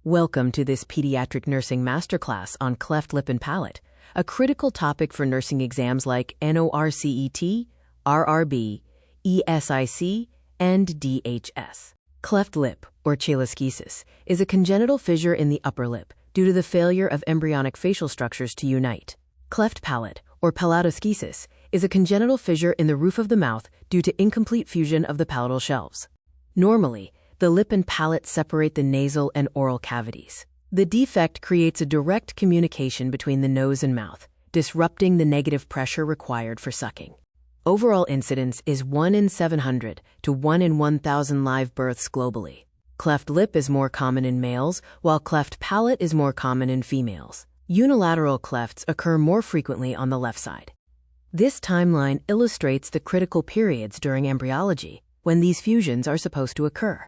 Welcome to this pediatric nursing masterclass on cleft lip and palate, a critical topic for nursing exams like NORCET, RRB, ESIC, and DHS. Cleft lip, or chaloschisis, is a congenital fissure in the upper lip due to the failure of embryonic facial structures to unite. Cleft palate, or palatoschisis, is a congenital fissure in the roof of the mouth due to incomplete fusion of the palatal shelves. Normally, the lip and palate separate the nasal and oral cavities. The defect creates a direct communication between the nose and mouth, disrupting the negative pressure required for sucking. Overall incidence is 1 in 700 to 1 in 1,000 live births globally. Cleft lip is more common in males, while cleft palate is more common in females. Unilateral clefts occur more frequently on the left side. This timeline illustrates the critical periods during embryology when these fusions are supposed to occur.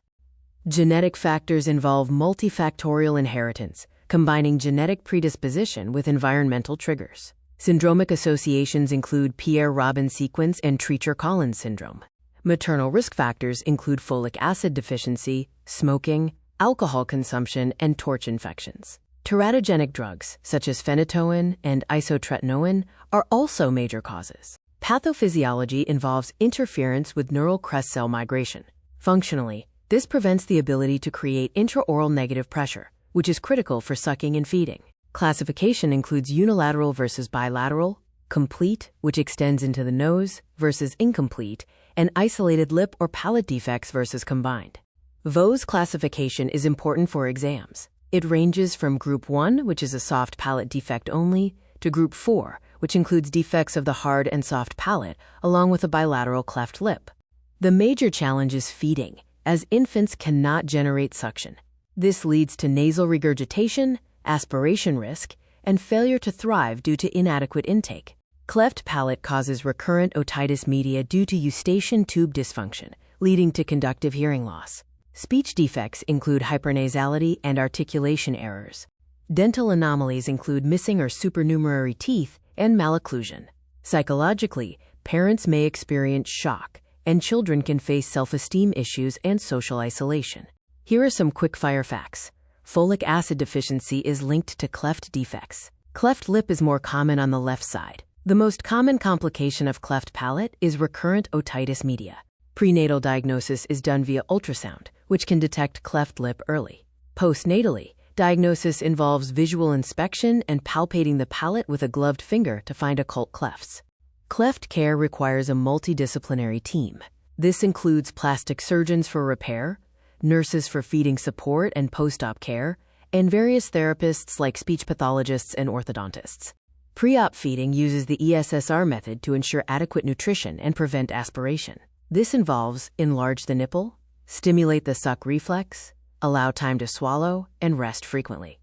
Genetic factors involve multifactorial inheritance, combining genetic predisposition with environmental triggers. Syndromic associations include Pierre-Robin sequence and Treacher-Collins syndrome. Maternal risk factors include folic acid deficiency, smoking, alcohol consumption, and torch infections. Teratogenic drugs, such as phenytoin and isotretinoin, are also major causes. Pathophysiology involves interference with neural crest cell migration. Functionally, this prevents the ability to create intraoral negative pressure, which is critical for sucking and feeding. Classification includes unilateral versus bilateral, complete, which extends into the nose, versus incomplete, and isolated lip or palate defects versus combined. Vose classification is important for exams. It ranges from Group 1, which is a soft palate defect only, to Group 4, which includes defects of the hard and soft palate, along with a bilateral cleft lip. The major challenge is feeding, as infants cannot generate suction. This leads to nasal regurgitation, aspiration risk, and failure to thrive due to inadequate intake. Cleft palate causes recurrent otitis media due to eustachian tube dysfunction, leading to conductive hearing loss. Speech defects include hypernasality and articulation errors. Dental anomalies include missing or supernumerary teeth and malocclusion. Psychologically, parents may experience shock, and children can face self-esteem issues and social isolation. Here are some quick-fire facts. Folic acid deficiency is linked to cleft defects. Cleft lip is more common on the left side. The most common complication of cleft palate is recurrent otitis media. Prenatal diagnosis is done via ultrasound, which can detect cleft lip early. Postnatally, diagnosis involves visual inspection and palpating the palate with a gloved finger to find occult clefts. Cleft care requires a multidisciplinary team. This includes plastic surgeons for repair, nurses for feeding support and post-op care, and various therapists like speech pathologists and orthodontists. Pre-op feeding uses the ESSR method to ensure adequate nutrition and prevent aspiration. This involves enlarge the nipple, stimulate the suck reflex, allow time to swallow, and rest frequently.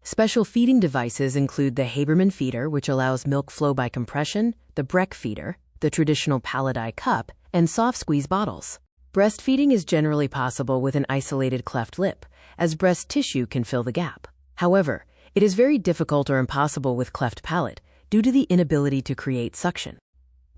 Special feeding devices include the Haberman feeder, which allows milk flow by compression, the Breck feeder, the traditional Palate cup, and soft squeeze bottles. Breastfeeding is generally possible with an isolated cleft lip, as breast tissue can fill the gap. However, it is very difficult or impossible with cleft palate due to the inability to create suction.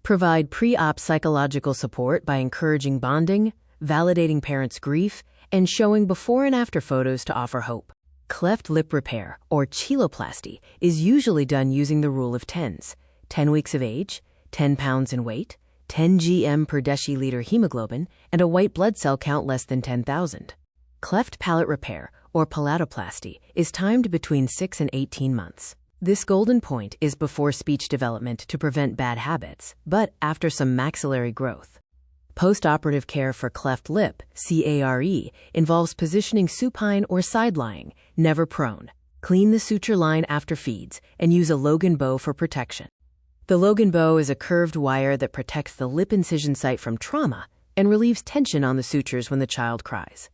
Provide pre-op psychological support by encouraging bonding, validating parents' grief, and showing before and after photos to offer hope. Cleft lip repair, or cheiloplasty, is usually done using the rule of tens: 10 weeks of age, 10 pounds in weight, 10 gm per deciliter hemoglobin, and a white blood cell count less than 10,000. Cleft palate repair, or palatoplasty, is timed between 6 and 18 months. This golden point is before speech development to prevent bad habits, but after some maxillary growth. Post-operative care for cleft lip, CARE, involves positioning supine or side-lying, never prone. Clean the suture line after feeds, and use a Logan bow for protection. The Logan bow is a curved wire that protects the lip incision site from trauma and relieves tension on the sutures when the child cries.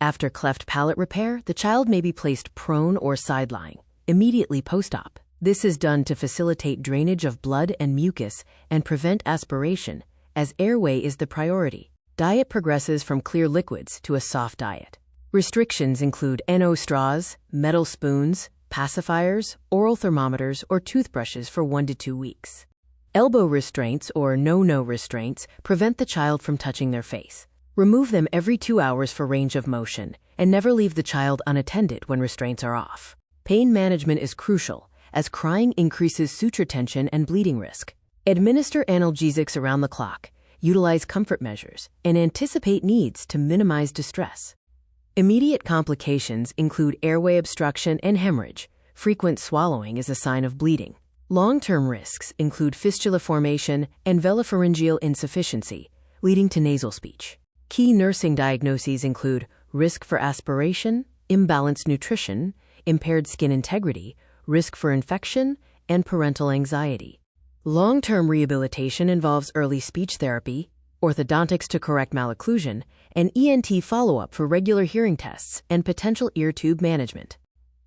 After cleft palate repair, the child may be placed prone or side-lying, immediately post-op. This is done to facilitate drainage of blood and mucus and prevent aspiration, as airway is the priority. Diet progresses from clear liquids to a soft diet. Restrictions include NO straws, metal spoons, pacifiers, oral thermometers, or toothbrushes for 1 to 2 weeks. Elbow restraints or no-no restraints prevent the child from touching their face. Remove them every 2 hours for range of motion, and never leave the child unattended when restraints are off. Pain management is crucial, as crying increases suture tension and bleeding risk. Administer analgesics around the clock, utilize comfort measures, and anticipate needs to minimize distress. Immediate complications include airway obstruction and hemorrhage. Frequent swallowing is a sign of bleeding. Long-term risks include fistula formation and velopharyngeal insufficiency, leading to nasal speech. Key nursing diagnoses include risk for aspiration, imbalanced nutrition, impaired skin integrity, risk for infection, and parental anxiety. Long-term rehabilitation involves early speech therapy, orthodontics to correct malocclusion, and ENT follow-up for regular hearing tests and potential ear tube management.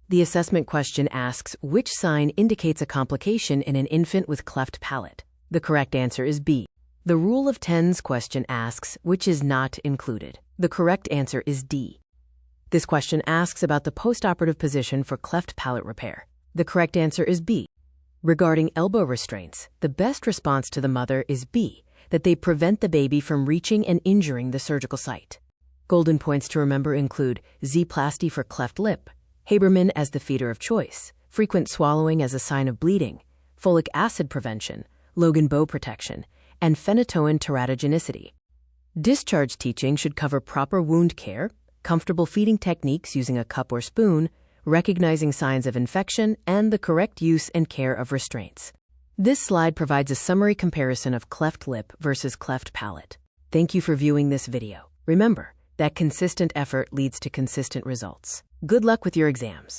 The assessment question asks which sign indicates a complication in an infant with cleft palate. The correct answer is B. The Rule of Tens question asks which is not included. The correct answer is D. This question asks about the postoperative position for cleft palate repair. The correct answer is B. Regarding elbow restraints, the best response to the mother is B, that they prevent the baby from reaching and injuring the surgical site. Golden points to remember include Z-plasty for cleft lip, Haberman as the feeder of choice, frequent swallowing as a sign of bleeding, folic acid prevention, Logan bow protection, and phenytoin teratogenicity. Discharge teaching should cover proper wound care, comfortable feeding techniques using a cup or spoon, recognizing signs of infection, and the correct use and care of restraints. This slide provides a summary comparison of cleft lip versus cleft palate. Thank you for viewing this video. Remember that consistent effort leads to consistent results. Good luck with your exams.